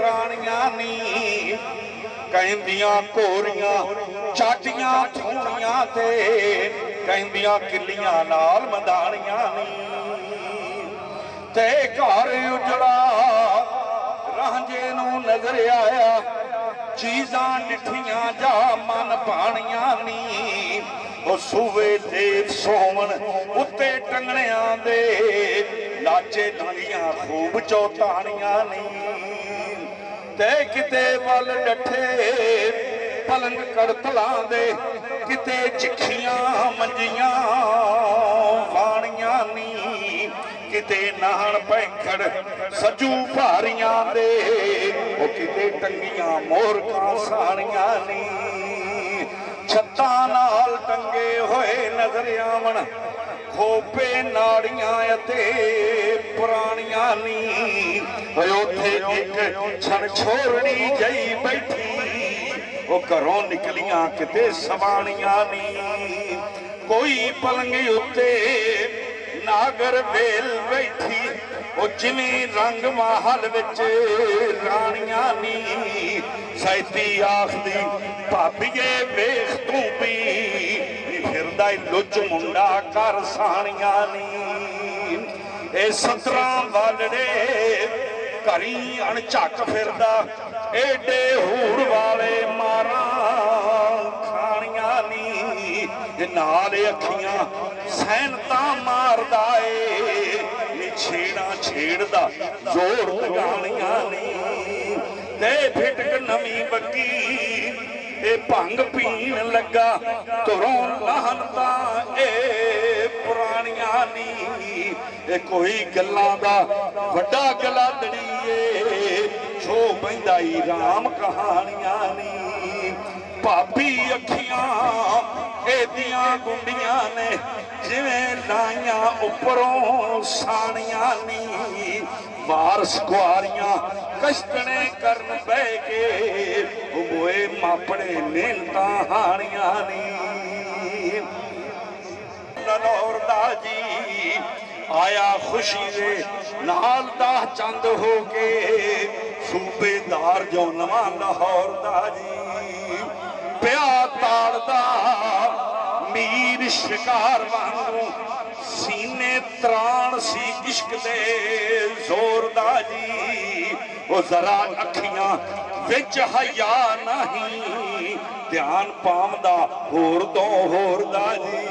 पुरानियां नी कहंदियां कोरियां चाटियां थूणियां ते कहंदियां किलियां नाल मदानियां नी ते घर उजड़ा रांझे नूं नजर आया चीज़ां डिठियां जा मन भाणियां नी ओ सूवे ते सोवन उत्ते टंगणियां दे लाचे दुनिया खूब चौतानियां नी ते किते वल डठे पलंग कड़तलां दे किते चिखियां मंजियां वाणियां नी किते नाहण पैंखड़ सजू भारियां दे ओ किते टंगियां मोरकां साणियां नी छत्तां नाल टंगे होए नजर आवन खोपे नाड़ियां अते पुरानियां नी उत्थे एक छण छोरनी जई बैठी ओ घरों निकलियां किते सवाणियां नी कोई पलंग उत्ते नागर वेल बैठी ओ जिवें रंग महल विच राणियां नी सैती आखदी भाभीए वेख तूं भी फिरदा लुच मुंडा कर साणियां नी ए 17 वालड़े घरी अणझक फिरदा एडे हूड़ वाले मारा खाणियां नी नाल अखियां सैनता मारदा ए छेड़ा छेड़दा जोर लगाणियां नी ते फिटक नवी बग्गी ए भंग पीण लगा तुरों लहनता ए पुरानियां नी ए कोई गल्लां दा वड्डा गला दड़ीए छो बैंदा ई राम कहानियां नी भाभी अखियां एदियां गुंडियां ने जिवें लाइयां उपरों साणियां नी वारस कुआरियां कश्तने करन बह के मोए मापड़े मेहनतां हाणियां नी लाहौर दा जी आया खुशी दे नाल दा चंद हो के सूबेदार जो नवा लाहौर दा जी पिया ताड़दा मीर शिकार वांगू सीने त्राण सी इश्क दे जोर दा जी ओ जरा अखियां विच हया नहीं ध्यान पावदा होर तो होर दा जी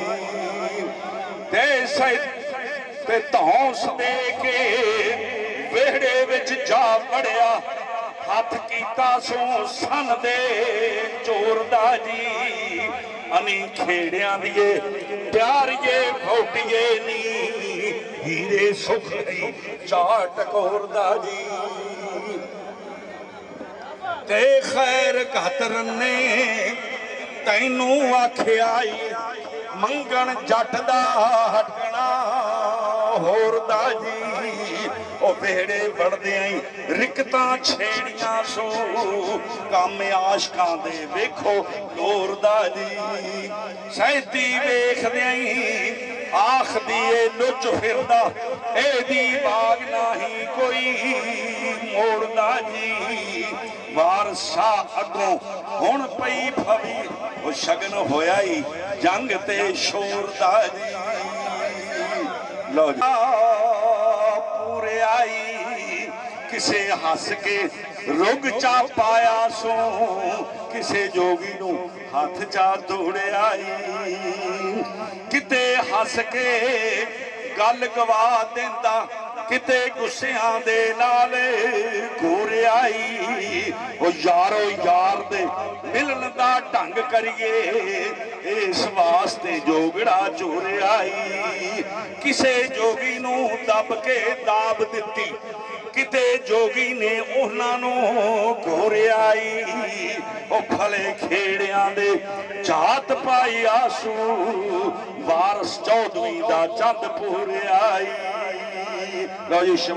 ते धौंस दे के वेहड़े विच जा वड़िया हथ कीता सो सन दे चोर दा जी अनी खेड़ियां दिए प्यारिए भौटिए नी हीरे सुख लई चार टकोर दा जी ते खैर कहतरन ने तैनू आखिया मंगण जट दा हटना होर दा जी ओ वेड़े बढ़दियां रिकतां छेड़ियां सो काम आशकां दे वेखो लोर दा जी सैती वेखदियां आखदी ए लुच फिरदा एदी बाग नाही कोई मोड़दा जी वारसा अगों हुण पई फवी ओ शगन होया ही जंग ते शोर दा जी लो पूरे आई किसे हस के रुग चा पाया सो किसे जोगी नू हाथ चा दौड़े आई किते हस के गल गवा देंदा किते गुस्सियां दे नाल घूर आई ओ यारो यार दे मिलन दा ढंग करिए इस वास्ते जोगड़ा चोर आई किसे जोगी नू दब के दाब दिती किते जोगी ने उन्हां नू घोर आई ओ फले खेड़ियां दे जात पाई आसू वारस चौधरी दा चंद पूर आई लो जी।